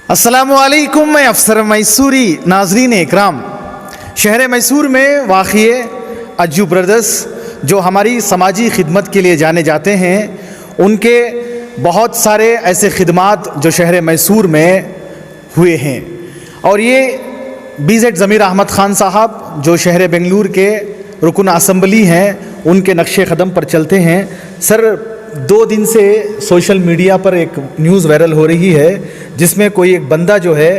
अस्सलामुअलैकुम, मैं अफसर मैसूरी। नाजरीन इकराम, शहर मैसूर में वाक़ई अज्जू ब्रदर्स जो हमारी समाजी खिदमत के लिए जाने जाते हैं, उनके बहुत सारे ऐसे खिदमात जो शहर मैसूर में हुए हैं। और ये BZ ज़मीर अहमद ख़ान साहब जो शहर बेंगलुरु के रुकन असम्बली हैं, उनके नक्शे क़दम पर चलते हैं। सर, 2 दिन से सोशल मीडिया पर एक न्यूज़ वायरल हो रही है जिसमें कोई एक बंदा जो है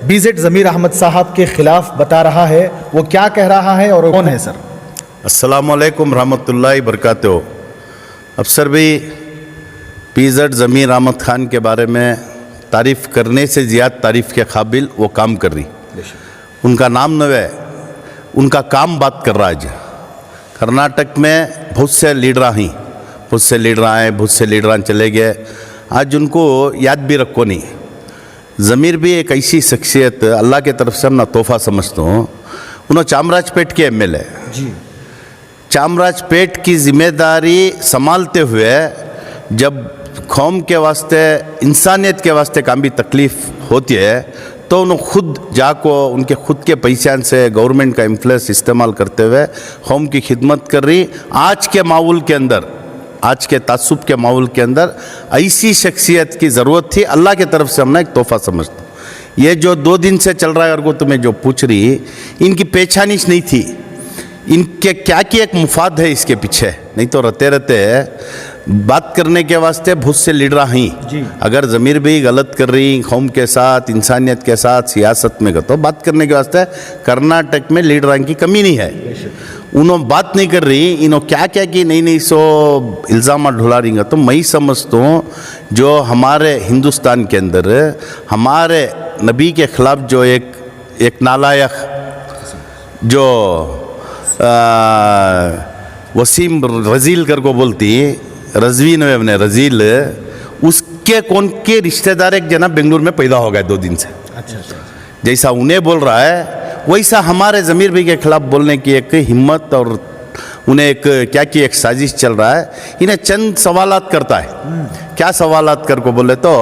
BZ ज़मीर अहमद साहब के ख़िलाफ़ बता रहा है। वो क्या कह रहा है और कौन है सर? अस्सलामुअलैकुम रहमतुल्लाहि बरकातहू। अफसर भाई, BZ ज़मीर अहमद ख़ान के बारे में तारीफ़ करने से ज़्यादा तारीफ़ के काबिल वो काम कर रही। उनका नाम नवे, उनका काम बात कर रहा है। कर्नाटक में बहुत से लीडर हैं, बहुत से लीडर आए, बहुत से लीडर चले गए, आज उनको याद भी रखो नहीं। ज़मीर भी एक ऐसी शख्सियत अल्लाह के तरफ से मैं तोहफ़ा समझता हूँ। उन्होंने चामराजपेट के MLA जी, चामराजपेट की जिम्मेदारी संभालते हुए जब कौम के वास्ते, इंसानियत के वास्ते काम भी तकलीफ़ होती है तो उन्होंने खुद जाको उनके खुद के पैसे से गवर्नमेंट का इन्फ्लुएंस इस्तेमाल करते हुए कौम की खिदमत कर रही। आज के माहौल के अंदर, आज के तासुब के माहौल के अंदर ऐसी शख्सियत की ज़रूरत थी। अल्लाह की तरफ से हमने एक तोहफ़ा समझता हूँ। ये जो 2 दिन से चल रहा है और को तुम्हें जो पूछ रही, इनकी पहचानिश नहीं थी। इनके क्या की एक मुफाद है इसके पीछे, नहीं तो रहते रहते बात करने के वास्ते बहुत से लीडर हैं। अगर ज़मीर भी गलत कर रही कौम के साथ, इंसानियत के साथ, सियासत में तो बात करने के वास्ते कर्नाटक में लीडर की कमी नहीं है। उन्होंने बात नहीं कर रही, इन्होंने क्या क्या की नहीं सो इल्ज़ाम ढुला रही। तो मैं समझता हूँ जो हमारे हिंदुस्तान के अंदर हमारे नबी के ख़िलाफ़ जो एक नालायक जो वसीम रज़ील कर को बोलती, रज़वी ने अपने रज़ील, उसके कौन के रिश्तेदार एक जना बेंगलुरु में पैदा हो गए 2 दिन से। अच्छा। जैसा उन्हें बोल रहा है वैसा हमारे ज़मीर भाई के ख़िलाफ़ बोलने की एक हिम्मत और उन्हें एक क्या की एक साजिश चल रहा है। इन्हें चंद सवालात करता है। क्या सवालात कर को बोले तो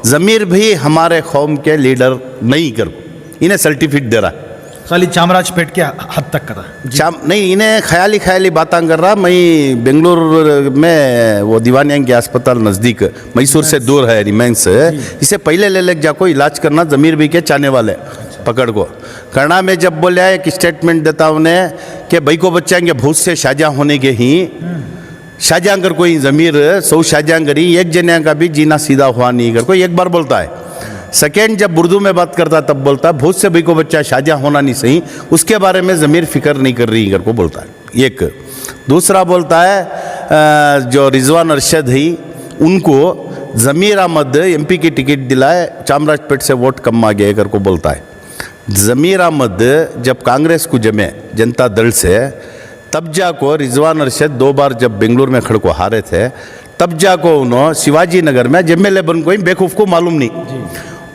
ज़मीर भाई हमारे कौम के लीडर नहीं कर को इन्हें सर्टिफिकेट दे रहा है, खाली चामराजपेट के हद तक कर रहा है। नहीं, इन्हें ख्याली बातें कर रहा। मैं बेंगलुरु में वो दीवानिया के अस्पताल नज़दीक मैसूर से दूर है, रिमेंस, इसे पहले ले जाको इलाज करना ज़मीर भी के चाहने वाले पकड़ को करना में जब बोले एक स्टेटमेंट देता उन्हें कि भाई को बच्चा के बहुत से शाहजहाँ होने के ही शाहजहाँ कर कोई ज़मीर 100 शाहजहाँ करी, एक जने का भी जीना सीधा हुआ नहीं कर कोई एक बार बोलता है। सेकेंड, जब उर्दू में बात करता तब बोलता है बहुत से भाई को बच्चा शाहजहाँ होना नहीं सही, उसके बारे में ज़मीर फ़िक्र नहीं कर रही कर को बोलता है। एक दूसरा बोलता है जो रिजवान अरशद है उनको ज़मीर अहमद MP की टिकट दिलाए, चामराजपेट से वोट कम आ गए कर को बोलता है। ज़मीर अहमद जब कांग्रेस को जमे जनता दल से, तब जाको रिजवान अरशद 2 बार जब बेंगलुरु में खड़ को हारे थे, तब जाको उन्होंने शिवाजी नगर में MLA बन कोई बेवकूफ़ को मालूम नहीं।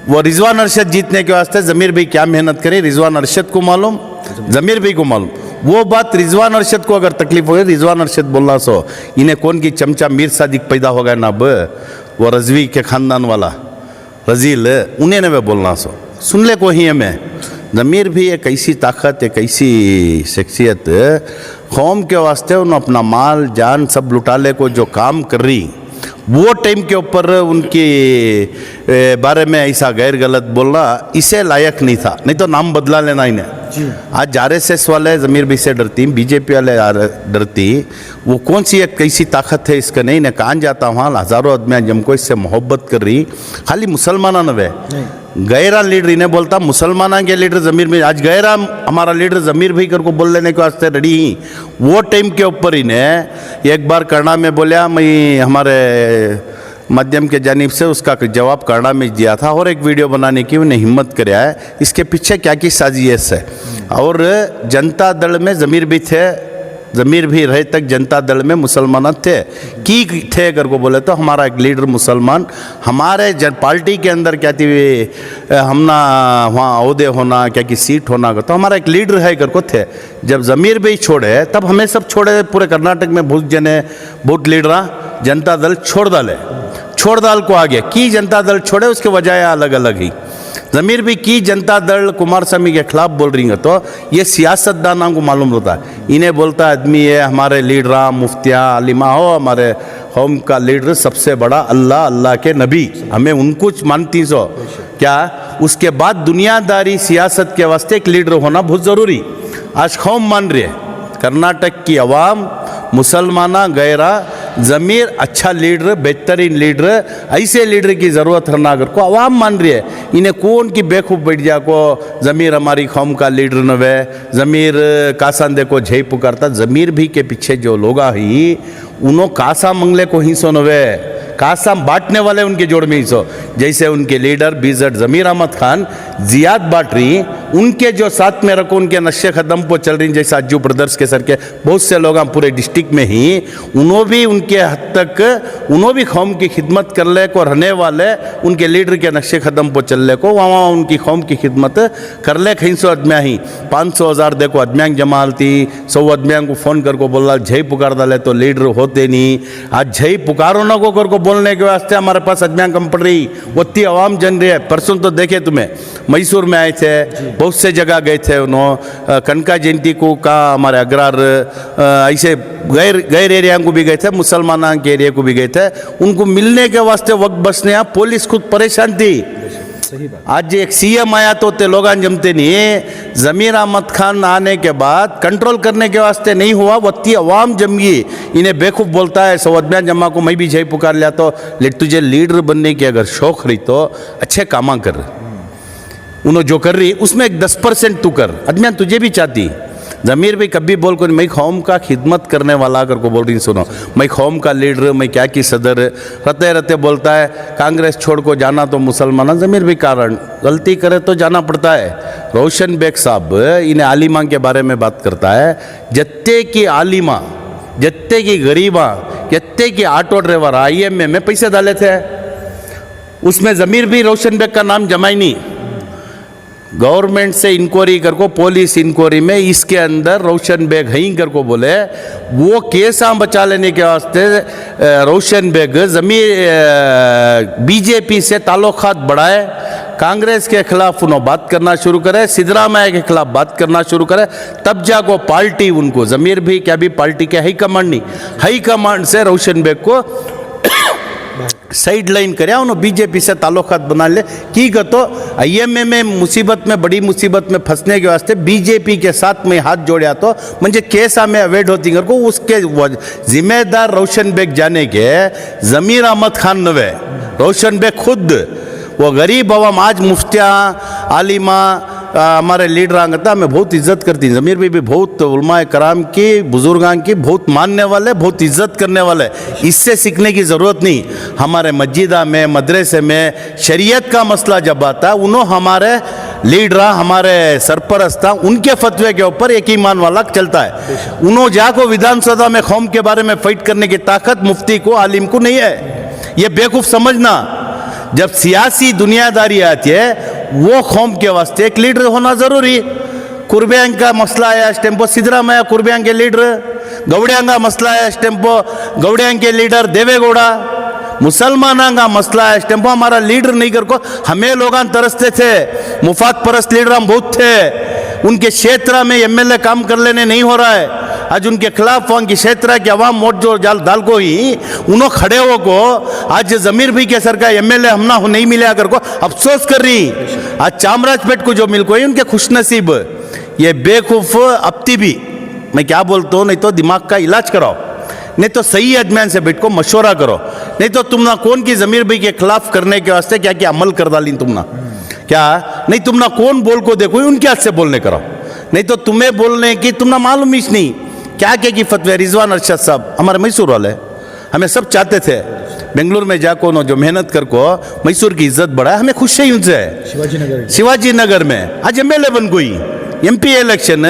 वो रिजवान अरशद जीतने के वास्ते ज़मीर भाई क्या मेहनत करे, रिजवान अरशद को मालूम, ज़मीर भाई को मालूम। वो बात रिजवान अरशद को अगर तकलीफ हो गई, रिजवान अरशद बोलना सो इन्हें कौन की चमचा मीर सादिक पैदा हो गया ना, अब वो रज़वी के ख़ानदान वाला रज़ील, उन्हें ने वे बोलना सो सुन ले को ही हमें। ज़मीर भी एक ऐसी ताकत, एक ऐसी शख्सियत कौम के वास्ते उन्होंने अपना माल जान सब लुटाले को जो काम कर रही, वो टाइम के ऊपर उनके बारे में ऐसा गैर गलत बोलना इसे लायक नहीं था। नहीं तो नाम बदला लेना इन्हें। आज RSS वाले ज़मीर भाई से डरती, BJP वाले डरती। वो कौन सी एक कैसी ताकत है इसका नहीं, इन्हें कहाँ जाता वहाँ हज़ारों आदमियाँ जमको इससे मोहब्बत कर रही। खाली मुसलमान न वे गैरा लीडर इन्हें बोलता, मुसलमान के लीडर ज़मीर भाई, आज गैरा हमारा लीडर ज़मीर भाई कर को बोल लेने के वास्ते रेडी ही। वो टाइम के ऊपर इन्हें एक बार करना में बोलिया, मैं हमारे माध्यम के जानिब से उसका जवाब करना में दिया था और एक वीडियो बनाने की उन्हें हिम्मत कराया है। इसके पीछे क्या की साजिश है। और जनता दल में ज़मीर भी थे, ज़मीर भी रहे तक जनता दल में मुसलमान थे की थे अगर को बोले तो हमारा एक लीडर मुसलमान, हमारे पार्टी के अंदर क्या थी हमना वहाँ अहदे होना क्या की सीट होना, तो हमारा एक लीडर है कर को थे। जब ज़मीर भी छोड़े तब हमें सब छोड़े, पूरे कर्नाटक में बहुत जने बहुत लीडर जनता दल छोड़ डाले। छोड़ दाल को आ गया की जनता दल छोड़े, उसके वजह अलग अलग ही। ज़मीर भी की जनता दल कुमार स्वामी के खिलाफ बोल रही है, तो ये सियासतदानों को मालूम होता है। इन्हें बोलता आदमी है हमारे लीडर मुफ्तिया आलिमा हो, हमारे कौम का लीडर सबसे बड़ा अल्लाह, अल्लाह के नबी, हमें उनको मानती सो क्या। उसके बाद दुनियादारी सियासत के वास्ते एक लीडर होना बहुत ज़रूरी। आज कौम मान रही है, कर्नाटक की आवाम, मुसलमाना गैरा, ज़मीर अच्छा लीडर, बेहतरीन लीडर, ऐसे लीडर की ज़रूरत है नागर को आवाम मान रही है। इन्हें कौन की बेखूब बैठ जा को ज़मीर हमारी कौम का लीडर न वे, ज़मीर कासांदे को झे पुकारता। ज़मीर भी के पीछे जो लोग ही उन्हों कासा मंगले को ही सो न वे, कासा बांटने वाले उनके जोड़ में ही सो। जैसे उनके लीडर बीजट ज़मीर अहमद खान जियाद बांट रही, उनके जो साथ में रखो उनके नशे ख़त्म को चल रही, जैसे अज्जू ब्रदर्स के सर के बहुत से लोग पूरे डिस्ट्रिक्ट में ही उन्हों भी उनके हद तक उन्हों भी कौम की खिदमत कर ले को रहने वाले, उनके लीडर के नशे ख़त्म को चल ले को वहाँ उनकी कौम की खिदमत कर ले। कहीं सौ आदमियाँ ही 500,000 देखो आदमियाँ जमा आती, 100 आदमियाँ को फ़ोन करके बोला झई पुकार डाले तो लीडर होते नहीं। आज झई पुकारो ना को करको बोलने के वास्ते हमारे पास आदमियाँ कम पड़ रही, उतनी आवाम जन रही है। परसों तो देखे तुम्हें मैसूर में आए थे, बहुत से जगह गए थे, उन्होंने कनका जयंती को कहा, हमारे अग्रार ऐसे गैर एरिया को भी गए थे, मुसलमान के एरिया को भी गए थे, उनको मिलने के वास्ते वक्त बसने यहाँ पुलिस खुद परेशान थी। आज एक सीएम आया तो ते लोग जमते नहीं। ज़मीर अहमद खान आने के बाद कंट्रोल करने के वास्ते नहीं हुआ, वत्ती अवाम जम गई। इन्हें बेखूब बोलता है सवदम्या जमा को मैं भी जय पुकार लिया, तो तुझे लीडर बनने की अगर शौक रही तो अच्छे कामा कर, उन्होंने जो कर रही उसमें एक 10% तू कर, अदमिया तुझे भी चाहती। ज़मीर भी कभी बोल को मैं कौम का खिदमत करने वाला अगर को बोल रही सुनो, मैं कौम का लीडर, मैं क्या की सदर, रहते रहते बोलता है कांग्रेस छोड़ को जाना तो मुसलमान। ज़मीर भी कारण गलती करे तो जाना पड़ता है। रोशन बेग साहब इन्हें आलिमा के बारे में बात करता है, जत्ते की आलिमा, जत्ते की गरीबा, जत्ते की ऑटो ड्राइवर IMA में पैसे डाले थे, उसमें ज़मीर भी रोशन बेग का नाम जमाई नहीं। गवर्नमेंट से इंक्वायरी कर को, पुलिस इंक्वायरी में इसके अंदर रोशन बेग हई कर को बोले, वो केस बचा लेने के वास्ते रोशन बेग ज़मीर बीजेपी से ताल्लुकात बढ़ाए, कांग्रेस के खिलाफ उन्होंने बात करना शुरू करे, सिद्धरामैया के खिलाफ बात करना शुरू करे, तब जाको पार्टी उनको ज़मीर भी क्या भी पार्टी के हाई कमांड नहीं, हाई कमांड से रोशन बेग को साइड लाइन कर उन्होंने बीजेपी से ताल्लुकात बना ले की तो IMA में मुसीबत में, बड़ी मुसीबत में फंसने के वास्ते बीजेपी के साथ में हाथ जोड़ा तो मुझे केसा में अवैध होती को उसके जिम्मेदार रोशन बेग जाने के ज़मीर अहमद खान नवे, रोशन बेग खुद वो गरीब अवाम आज मुफ्तिया आलिमा हमारे लीडर आंगता मैं बहुत इज्जत करती हूँ। ज़मीर भी बहुत उलमाए कराम की, बुजुर्गां की बहुत मानने वाले, बहुत इज्जत करने वाले, इससे सीखने की ज़रूरत नहीं। हमारे मस्जिदा में, मदरसे में शरीयत का मसला जब आता, उन्होंने हमारे लीडर, हमारे सरपरस्त, उनके फतवे के ऊपर एक ईमान वाला चलता है। उन्होंने जाको विधानसभा में कौम के बारे में फाइट करने की ताकत मुफ्ती को, आलिम को नहीं है। ये बेवकूफ़ समझना, जब सियासी दुनियादारी आती है वो कौम के वास्ते एक लीडर होना जरूरी। कुर्बियांग का मसला है इस टेम्पो सिद्धरामैया कुर्बियांग के लीडर, गौड़ियांग का मसला है इस टेम्पो गौड़ियांग के लीडर देवेगौड़ा, मुसलमाना का मसला है इस टेम्पो हमारा लीडर नहीं कर को। हमें लोग तरसते थे, मुफाद परस्त लीडर हम बहुत थे, उनके क्षेत्र में MLA काम कर लेने नहीं हो रहा है। आज उनके खिलाफ वहाँ की क्षेत्र के अवाम वोट जो डाल को ही उन्होंने खड़े हो को आज ज़मीर भी के सर का MLA हम ना नहीं मिले अगर को अफसोस कर रही। आज चामराजपेट को जो मिल को उनके खुशनसीब, ये बेवकूफ़ अपती भी मैं क्या बोलता हूँ, नहीं तो दिमाग का इलाज कराओ, नहीं तो सही अजमान से बैठ को मशवरा करो, नहीं तो तुम ना कौन की ज़मीर भाई के खिलाफ करने के वास्ते क्या क्या अमल कर डाली तुम ना क्या, नहीं तुम ना कौन बोल को देखो उनके हाथ से बोलने कराओ, नहीं तो तुम्हें बोलने की तुम ना मालूम ही नहीं क्या क्या की फतवे। रिजवान अरशद साहब हमारे मैसूर वाले, हमें सब चाहते थे बेंगलुरु में जाको नो जो मेहनत कर को मैसूर की इज्जत बढ़ाए, हमें खुशी उनसे है। शिवाजी नगर में आज MLA बन गई, MP इलेक्शन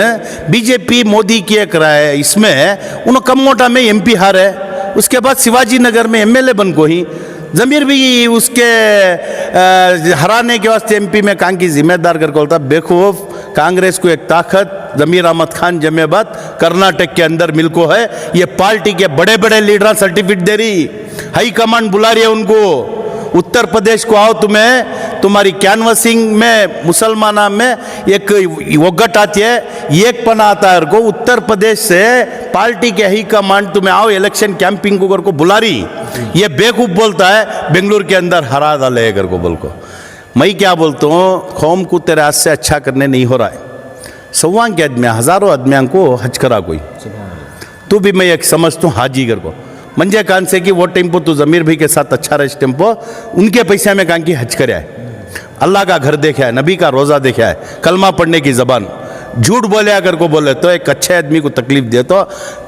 बीजेपी मोदी किए कराए, इसमें उन्होंने कम मोटा में MP हारे, उसके बाद शिवाजी नगर में MLA बन गई। ज़मीर भी उसके हराने के वास्ते MP में कांग की जिम्मेदार कर बोलता। बेखूफ कांग्रेस को एक ताकत ज़मीर अहमद खान जमेबाद कर्नाटक के अंदर मिलको है, ये पार्टी के बड़े बड़े लीडर सर्टिफिकेट दे रही। हाई कमांड बुला रही है उनको, उत्तर प्रदेश को आओ, तुम्हें तुम्हारी कैनवसिंग में मुसलमाना में एक वोगट आती है, एक पना आता है को उत्तर प्रदेश से पार्टी के हाई कमांड तुम्हें आओ इलेक्शन कैंपिंग को बुला रही। ये बेवकूफ बोलता है बेंगलुरु के अंदर हरा डाले कर को बोल को। मैं क्या बोलता हूँ, कौम को तेरे हाथ से अच्छा करने नहीं हो रहा है। सवा के आदमी हजारों आदमियों को हज करा कोई, तो भी मैं एक समझता हूँ हाजी कर को मंजे कान से कि वो टेम्पो तो जमीर भाई के साथ अच्छा रहे टेम्पो, उनके पैसे में कान की हज करे है, अल्लाह का घर देखा है, नबी का रोज़ा देखा है, कलमा पढ़ने की ज़बान, झूठ बोले अगर को बोले तो एक अच्छे आदमी को तकलीफ दे तो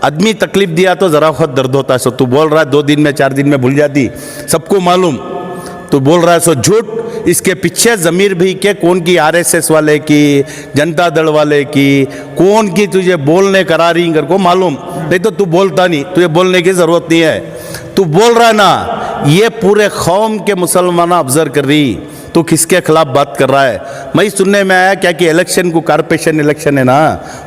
आदमी तकलीफ दिया तो ज़रा बहुत दर्द होता है। सो तू बोल रहा है 2 दिन में 4 दिन में भूल जाती, सबको मालूम तू बोल रहा है सो झूठ। इसके पीछे ज़मीर भी के कौन की आरएसएस वाले की, जनता दल वाले की, कौन की तुझे बोलने करा रही कर को मालूम, नहीं तो तू बोलता नहीं, तुझे बोलने की ज़रूरत नहीं है। तू बोल रहा ना, ये पूरे कौम के मुसलमान ऑब्जर्व कर रही, तो किसके खिलाफ बात कर रहा है। मैं सुनने में आया क्या कि इलेक्शन को कारपोरेशन इलेक्शन है ना,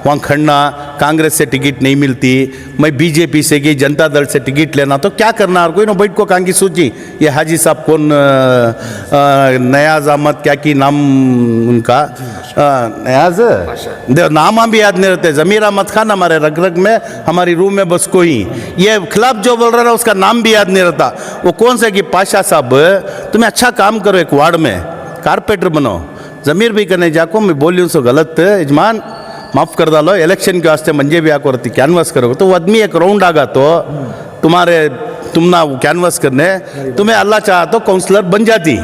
वहाँ खड़ना, कांग्रेस से टिकट नहीं मिलती, मैं बीजेपी से की जनता दल से टिकट लेना, तो क्या करना और कोई ना बैठ को कहाँ की सूची। ये हाजी साहब कौन नयाज अहमद क्या की नाम उनका, नयाज नाम भी याद नहीं रहते, ज़मीर अहमद खान हमारे रग रग में हमारी रूह में बस कोई, ये खिलाफ जो बोल रहा है उसका नाम भी याद नहीं रहता। वो कौन सा कि पाशा साहब तुम्हें अच्छा काम करो, एक वार्ड में कारपेंटर बनो, ज़मीर भी करने जाको मैं बोली सो गलत यजमान माफ़ कर डालो, इलेक्शन के वास्ते मंजे भी आको रहती कैनवास करोगे तो वो आदमी एक राउंड आगा तो तुम ना वो कैनवास करने, तुम्हें अल्लाह चाहा तो काउंसलर बन जाती,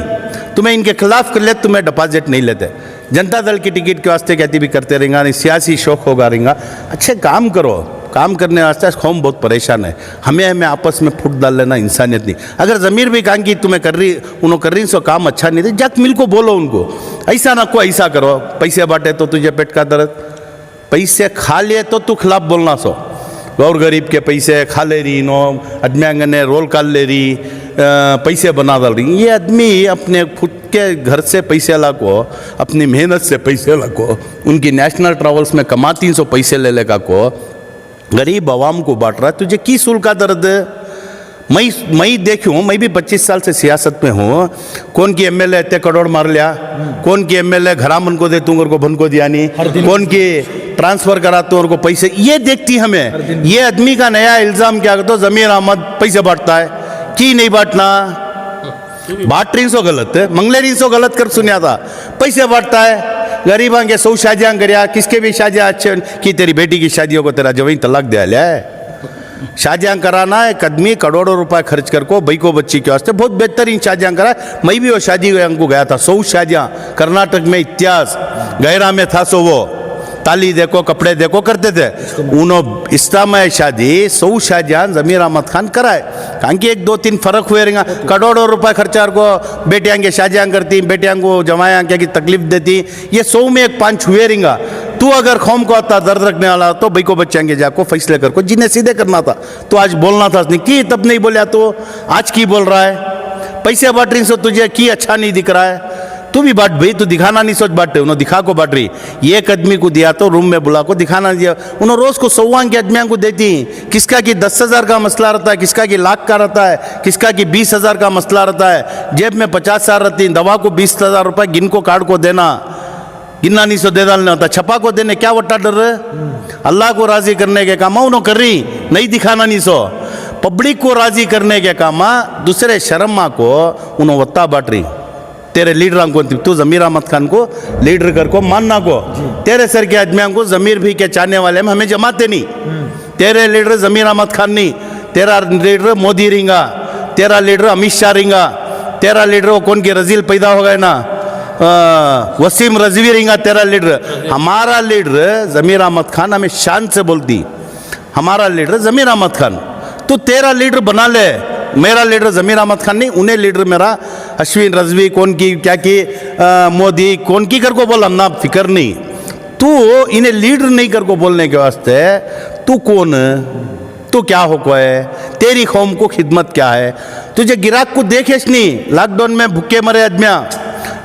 तुम्हें इनके खिलाफ कर ले तुम्हें डिपॉजिट नहीं लेते। जनता दल की टिकट के वास्ते कहती भी करते रहेंगे, नहीं सियासी शौक होगा रहेंगा, अच्छे काम करो, काम करने वास्ते कौम बहुत परेशान है, हमें आपस में फुट डाल लेना इंसानियत नहीं। अगर ज़मीर भी कहा कि तुम्हें कर रही उन्होंने कर रही सो काम अच्छा नहीं थे, जग मिल को बोलो उनको, ऐसा ना को ऐसा करो, पैसे बांटे तो तुझे पेट का दर्द, पैसे खा लिए तो तू खिलाफ बोलना सो, गौर गरीब के पैसे खा ले रही, नो आदमी ने रोल काल ले रही, पैसे बना डाल रही। ये आदमी अपने खुद के घर से पैसे ला को, अपनी मेहनत से पैसे ला को, उनकी नेशनल ट्रैवल्स में कमा 300 पैसे ले लेगा को गरीब आवाम को बांट रहा है, तुझे की सूल का दर्द। मैं देखूँ, मैं भी 25 साल से सियासत में हूँ, कौन की एमएलए इतने करोड़ मार लिया, कौन की एमएलए घरामन को देतूँ और को भन को दिया नहीं, कौन की ट्रांसफर कराता हूँ और को पैसे, ये देखती हमें। ये आदमी का नया इल्ज़ाम क्या करता, ज़मीर अहमद पैसे बांटता है, की नहीं बांटना, बांट रही सो गलत है, मंगले रही सो गलत कर सुनिया था, पैसे बांटता है, गरीबां के 100 शादियाँ करिया, किसके भी शादियाँ अच्छे की, तेरी बेटी की शादियों को तेरा जवाई तलाक दे लिया है। शादियाँ कराना एक आदमी करोड़ों रुपए खर्च कर को भाई को बच्ची के वास्ते बहुत बेहतरीन शादियाँ करा। मैं भी वो शादी को गया था, 100 शादियाँ कर्नाटक में, इतिहास गहरा में था, सो वो ताली देखो कपड़े देखो करते थे, उन्होंने इस्लामाय शादी 100 शादियाँ ज़मीर अहमद खान कराए, कहाँ की 1-2-3 फ़र्क हुए रहेंगे, करोड़ों रुपए खर्चा को बेटियाँ के शादियाँ करती, बेटियाँ को जमायाँ क्या की तकलीफ देती, ये 100 में 1-5 हुए रहेंगे। तू अगर कौम को आता दर्द रखने वाला तो भाई को बच्चेंगे जाको फैसले कर को जिन्हें सीधे करना था, तो आज बोलना था नहीं कि तब नहीं बोलिया, तो आज की बोल रहा है। पैसे बांट रही सो तुझे की अच्छा नहीं दिख रहा है, तू भी बांट भाई, तू दिखाना नहीं सोच बांटे, उन्होंने दिखा को बांट रही। एक आदमी को दिया तो रूम में बुला को दिखाना दिया, उन्होंने रोज को 100 के आदमियों को देती, किसका कि 10,000 का मसला रहता है, किसका कि लाख का रहता है, किसका कि 20,000 का मसला रहता है, जेब में 50,000 रहती, दवा को 20,000 रुपये गिन को कार्ड को देना, गिनना नहीं सो दे डालना होता, छपा को देने क्या वट्टा डर रहे, अल्लाह को राजी करने के काम उन्होंने कर रही, नहीं दिखाना नहीं सो, पब्लिक को राजी करने के काम दूसरे शर्मा को उन्होंने वत्ता बांट रही। तेरे लीडर को तू ज़मीर अहमद खान को लीडर कर को मानना को, तेरे सर के आदमियों को ज़मीर भी के चाहने वाले में हमें जमाते नहीं, तेरे लीडर ज़मीर अहमद खान नहीं, तेरा लीडर मोदी रहेगा, तेरा लीडर अमित शाह रहेगा, तेरा लीडर वो कौन के रजील पैदा हो गए ना, वसीम रजवी रहेगा तेरा लीडर। हमारा लीडर ज़मीर अहमद खान हमें शान से बोलती, हमारा लीडर ज़मीर अहमद खान, तो तेरा लीडर बना ले, मेरा लीडर ज़मीर अहमद खान नहीं, उन्हें लीडर मेरा अश्विन रजवी कौन की क्या की मोदी कौन की कर को बोल, हमना फिक्र नहीं, तू इन्हें लीडर नहीं कर को बोलने के वास्ते तू कौन, तू क्या हो को है, तेरी कौम को खिदमत क्या है, तुझे गिराक को देखेश नहीं, लॉकडाउन में भूखे मरे आदमियाँ,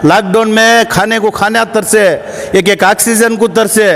लॉकडाउन में खाने को खाने तरसे, एक ऑक्सीजन को तरसे,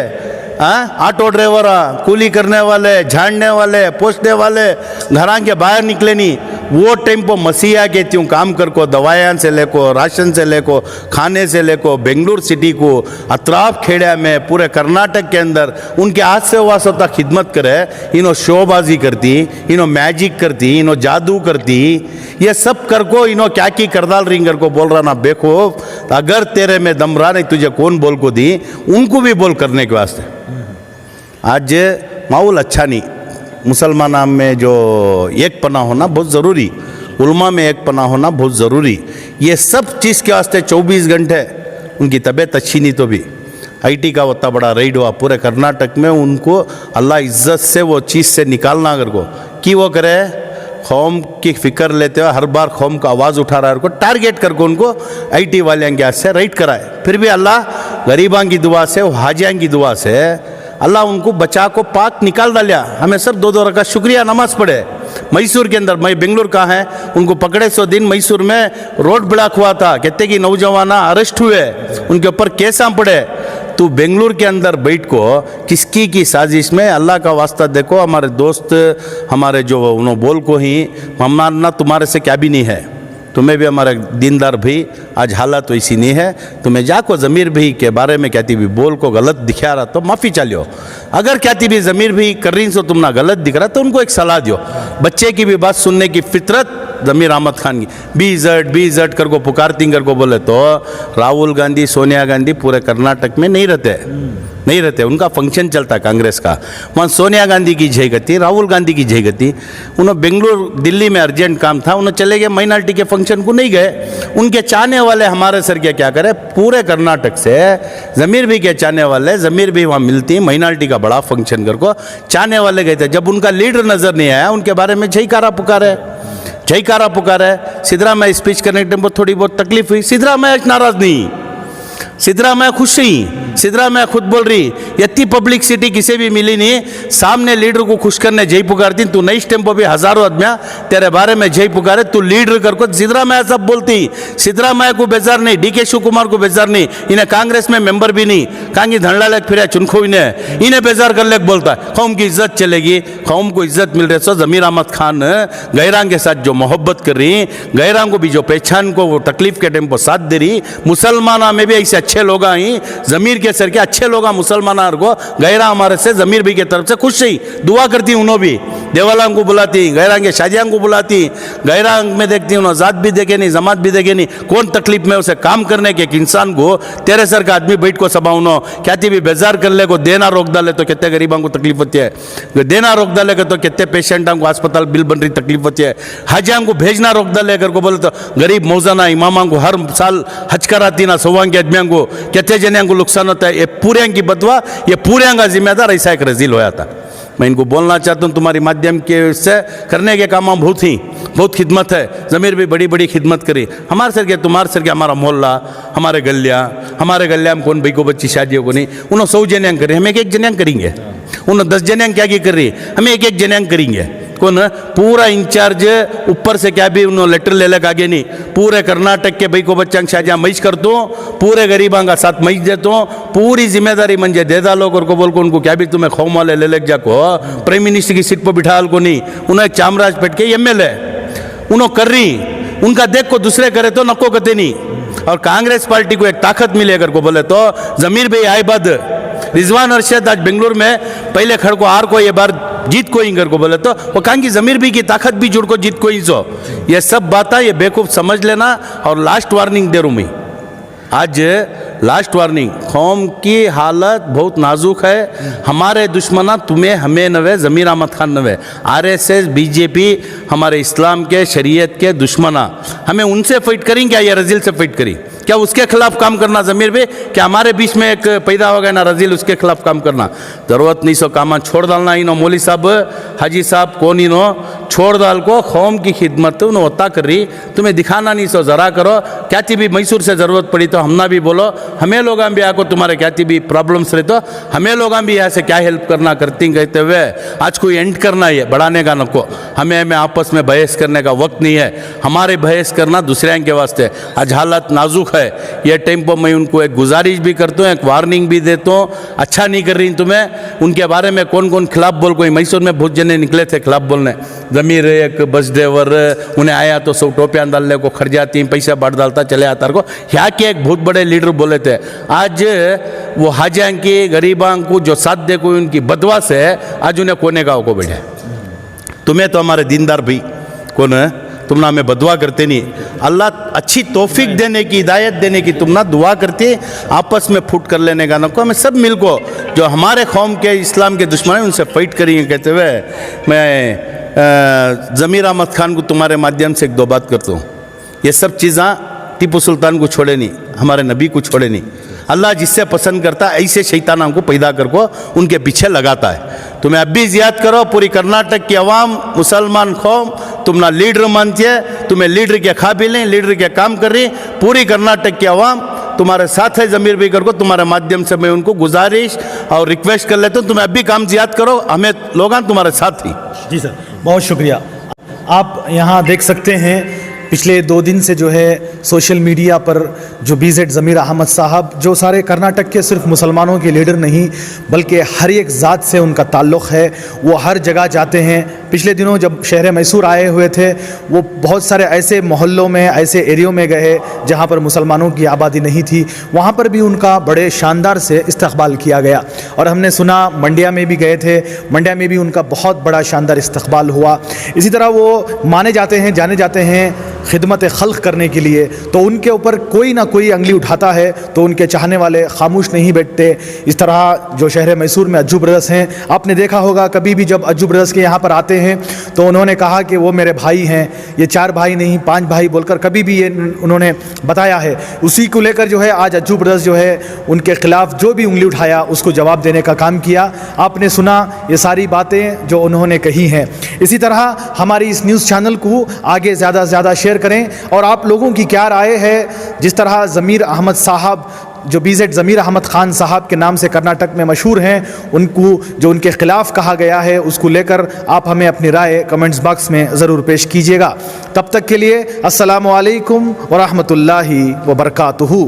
ऑटो ड्राइवर, कूली करने वाले, झाड़ने वाले, पोछने वाले घरां के बाहर निकले नहीं। वो टाइम पर मसीहा कहती हूँ काम कर को, दवाइयाँ से लेको, राशन से लेको, खाने से लेको, बेंगलुरु सिटी को, अतराफ खेड़ा में, पूरे कर्नाटक के अंदर उनके हाथ से वास होता खिदमत करे। इन्हों शोबाजी करती, इन्हों मैजिक करती, इन्हों जादू करती, ये सब कर को इन्हों क्या की करदाल रिंगर को बोल रहा ना बेखौफ, अगर तेरे में दम रहा नहीं तुझे कौन बोल को दी, उनको भी बोल करने के वास्ते। आज माहौल अच्छा नहीं, मुसलमान में जो एक पना होना बहुत ज़रूरी, उल्मा में एक पना होना बहुत ज़रूरी। ये सब चीज़ के वास्ते 24 घंटे उनकी तबीयत अच्छी नहीं तो भी आईटी का उतना बड़ा रेड हुआ पूरे कर्नाटक में, उनको अल्लाह इज्जत से वो चीज़ से निकालना अगर को कि वो करे, कौम की फिक्र लेते हुए हर बार कौम का आवाज़ उठा रहा है, उनको टारगेट करके उनको आईटी वाले के हाथ से राइट कराए। फिर भी अल्लाह गरीबां की दुआ से, हाजियां की दुआ से अल्लाह उनको बचा को पाक निकाल डालिया। हमें सब 2-2 रकात शुक्रिया नमाज पढ़े। मैसूर के अंदर, मैं बेंगलुरु का है, उनको पकड़े 100 दिन मैसूर में रोड ब्लॉक हुआ था, कहते कि नौजवाना अरेस्ट हुए, उनके ऊपर केसा पड़े। तो बेंगलुरु के अंदर बैठ को किसकी की साजिश में, अल्लाह का वास्ता देखो, हमारे दोस्त हमारे जो उन्होंने बोल को ही हमारा तुम्हारे से क्या भी नहीं है, तुम्हें भी हमारे दीनदार भी आज हालत वैसी नहीं है, तुम्हें जाको ज़मीर भी के बारे में कहती भी बोल को गलत दिखा रहा तो माफ़ी चालियो। अगर कहती भी ज़मीर भी कर रही सो तुम ना गलत दिख रहा तो उनको एक सलाह दियो। बच्चे की भी बात सुनने की फितरत ज़मीर अहमद खान की बीजट कर को पुकारती कर को बोले तो राहुल गांधी, सोनिया गांधी पूरे कर्नाटक में नहीं रहते, उनका फंक्शन चलता कांग्रेस का। वहाँ सोनिया गांधी की जय गति, राहुल गांधी की जय गति। उन्होंने बेंगलुरु, दिल्ली में अर्जेंट काम था, उन्होंने चले गए, माइनॉरिटी के फंक्शन को नहीं गए। उनके चाहने वाले हमारे सर के क्या करे, पूरे कर्नाटक से ज़मीर भी के चाहने वाले, ज़मीर भी वहाँ मिलती, माइनॉरिटी का बड़ा फंक्शन कर को चाहने वाले गए थे। जब उनका लीडर नज़र नहीं आया, उनके बारे में जयकारा पुकारे। सिद्धरामैया स्पीच करने के टाइम पर थोड़ी बहुत तकलीफ हुई, सिद्धरामैया नाराज़ नहीं, सिद्धरामैया खुश ही, सिद्धरामैया खुद बोल रही इतनी पब्लिसिटी किसी भी मिली नहीं, सामने लीडर को खुश करने जय पुकारती, तू नई स्टेम पर भी हजारों आदमियाँ तेरे बारे में जय पुकारे, तू लीडर कर को सिद्धरामैया सब बोलती। सिद्धरामैया को बेजार नहीं, डीके शिव कुमार को बेजार नहीं, इन्हें कांग्रेस में मेंबर भी नहीं, कांगी धंडला लेक फिर चुनखो इन्हें बेजार कर लेक बोलता है। कौम की इज्जत चलेगी, कौम को इज्जत मिल रही। सो ज़मीर अहमद खान गैरांग के साथ जो मोहब्बत कर रही, गैरांग को भी जो पहचान को वो तकलीफ के टाइम पर साथ दे रही, मुसलमाना में भी ऐसे अच्छे लोग आई, ज़मीर के सर के अच्छे लोग मुसलमान को गैरा हमारे से ज़मीर भी के तरफ से खुश ही दुआ करती, उन्होंने भी देवालांग को बुलाती, गैरांग के शादियां को बुलाती, गैरांग में देखती उन्होंने जात भी देखे नहीं, जमात भी देखे नहीं, कौन तकलीफ में उसे काम करने के एक इंसान को तेरे सर का आदमी बैठ को सभा उन्होंने कहती भी बेजार कर ले को देना रोक डाले तो कितने गरीबों को तकलीफ होती है, देना रोक डाले तो कितने पेशेंटों को अस्पताल बिल बन रही तकलीफ होती है, हजां को भेजना रोक डाले अगर को बोले तो गरीब मौजाना इमामा को हर साल हज कराती ना सवा के आदमियों को कितने जने को नुकसान होता है। ये पूरे की बदवा, ये पूरे का जिम्मेदार ऐसा एक रजील होया था। मैं इनको बोलना चाहता हूँ तुम्हारी माध्यम के से करने के काम बहुत खिदमत है, ज़मीर भी बड़ी बड़ी खिदमत करी। हमारे सर के तुम्हारे सर के हमारा मोहल्ला, हमारे गलिया में कौन भाई को बच्ची शादियों को नहीं, उन्होंने 100 जने करें, हम एक जने करेंगे, उन्होंने 10 जने क्या कर रही, हम एक जने करेंगे। कौन पूरा इंचार्ज ऊपर से क्या भी उन्होंने लेटर ले लगा आगे नहीं, पूरे कर्नाटक के भाई को बच्चा शादियाँ मैच कर दो, पूरे गरीबां का साथ मैच देता हूँ, पूरी जिम्मेदारी मंजे दे डालो और को बोल को उनको क्या भी तुम्हें खौम वाले ले लग जाको प्राइम मिनिस्टर की सीट पर बिठा को नहीं, उन्हें चामराजपेट के MLA उन्होंने कर रही, उनका देख को दूसरे करे तो नको कहते नहीं। और कांग्रेस पार्टी को एक ताकत मिले अगर को बोले तो ज़मीर भाई आए बाद रिजवान अरशद आज बेंगलुरु में पहले खड़ को आर को ये बार जीत को इंगर को बोले तो वो कहाँ की ज़मीर भी की ताकत भी जुड़ को जीत को ही सो, ये सब बातें ये बेवकूफ़ समझ लेना। और लास्ट वार्निंग दे रूँ मैं आज, लास्ट वार्निंग, कौम की हालत बहुत नाजुक है। हमारे दुश्मना तुम्हें हमें नवे, ज़मीर अहमद खान नवे, RSS BJP हमारे इस्लाम के शरीयत के दुश्मना, हमें उनसे फाइट करें क्या, ये रजील से फाइट करी क्या, उसके खिलाफ काम करना ज़मीर भी क्या, हमारे बीच में एक पैदा हो गया ना रजील, उसके खिलाफ काम करना ज़रूरत नहीं। सो काम छोड़ डालना, इनो मौली साहब हाजी साहब कौन इनो छोड़ डाल को कौम की खिदमत उन्होंने होता कर रही, तुम्हें दिखाना नहीं सो ज़रा करो। क्या थी भी मैसूर से ज़रूरत पड़ी तो हमना भी बोलो, हमें लोग भी आको तुम्हारे क्या थी भी प्रॉब्लम्स रहे तो हमें लोग भी यहाँ से क्या हेल्प करना करती कहते हुए आज कोई एंड करना है, बढ़ाने का नको, हमें आपस में बहस करने का वक्त नहीं है, हमारे बहस करना दूसरे के वास्ते। आज हालत नाजुक है। ये टाइम पर मैं उनको एक गुजारिश भी करता हूँ, एक वार्निंग भी देता हूँ, अच्छा नहीं कर रही तुम्हें। उनके बारे में कौन कौन खिलाफ बोल, कोई मैसूर में बहुत जने निकले थे खिलाफ बोलने, जमीर एक बस ड्राइवर, उन्हें आया तो सब टोपियाँ डालने को खर्च जाती, पैसा बांट डालता चले आता को। यहाँ के एक बहुत बड़े लीडर बोले थे, आज वो हाजियाँ की गरीबां को जो साथ दे कोई उनकी बदवा से आज उन्हें कोने गाँव को बैठे। तुम्हें तो हमारे दीनदार भाई कौन है, तुम ना हमें बदुआ करते नहीं। अल्लाह अच्छी तौफीक देने की, हिदायत देने की तुम ना दुआ करते, आपस में फुट कर लेने का ना को। हमें सब मिल को जो हमारे कौम के इस्लाम के दुश्मन हैं उनसे फाइट करेंगे। कहते हुए मैं ज़मीर अहमद खान को तुम्हारे माध्यम से एक दो बात करता हूँ, ये सब चीज़ें टीपू सुल्तान को छोड़े नहीं, हमारे नबी को छोड़े नहीं। अल्लाह जिससे पसंद करता है ऐसे शैतानों को पैदा कर को उनके पीछे लगाता है। तुम्हें अब भी याद करो, पूरी कर्नाटक की आवाम, मुसलमान कौम तुम ना लीडर मानती है, तुम्हें लीडर के काबिल हैं, लीडर के काम कर रही। पूरी कर्नाटक की आवाम तुम्हारे साथ है। ज़मीर भी कर को तुम्हारे माध्यम से मैं उनको गुजारिश और रिक्वेस्ट कर लेता हूँ, तुम्हें अब भी काम याद करो, हमें लोग तुम्हारे साथ ही। जी सर, बहुत शुक्रिया। आप यहाँ देख सकते हैं पिछले 2 दिन से जो है सोशल मीडिया पर जो BZ ज़मीर अहमद साहब, जो सारे कर्नाटक के सिर्फ मुसलमानों के लीडर नहीं बल्कि हर एक ज़ात से उनका ताल्लुक़ है, वो हर जगह जाते हैं। पिछले दिनों जब शहर मैसूर आए हुए थे, वो बहुत सारे ऐसे मोहल्लों में, ऐसे एरियो में गए जहाँ पर मुसलमानों की आबादी नहीं थी, वहाँ पर भी उनका बड़े शानदार से इस्तकबाल किया गया। और हमने सुना मंडिया में भी गए थे, मंडिया में भी उनका बहुत बड़ा शानदार इस्तकबाल हुआ। इसी तरह वो माने जाते हैं, जाने जाते हैं खिदमत खल्क करने के लिए। तो उनके ऊपर कोई ना कोई अंगली उठाता है तो उनके चाहने वाले खामोश नहीं बैठते। इस तरह जो शहर मैसूर में अज्जू ब्रदर्स हैं, आपने देखा होगा कभी भी जब अज्जू ब्रदर्स के यहाँ पर आते हैं तो उन्होंने कहा कि वो मेरे भाई हैं, ये 4 भाई नहीं 5 भाई बोलकर कभी भी ये उन्होंने बताया है। उसी को लेकर जो है आज अज्जू ब्रदर्स जो है उनके खिलाफ जो भी उंगली उठाया उसको जवाब देने का काम किया। आपने सुना ये सारी बातें जो उन्होंने कही हैं। इसी तरह हमारी इस न्यूज़ चैनल को आगे ज़्यादा से ज़्यादा शेयर करें। और आप लोगों की क्या राय है, जिस तरह ज़मीर अहमद साहब जो BZ ज़मीर अहमद ख़ान साहब के नाम से कर्नाटक में मशहूर हैं, उनको जो उनके ख़िलाफ़ कहा गया है उसको लेकर आप हमें अपनी राय कमेंट्स बॉक्स में ज़रूर पेश कीजिएगा। तब तक के लिए अस्सलामु अलैकुम व रहमतुल्लाहि व बरकातुहू।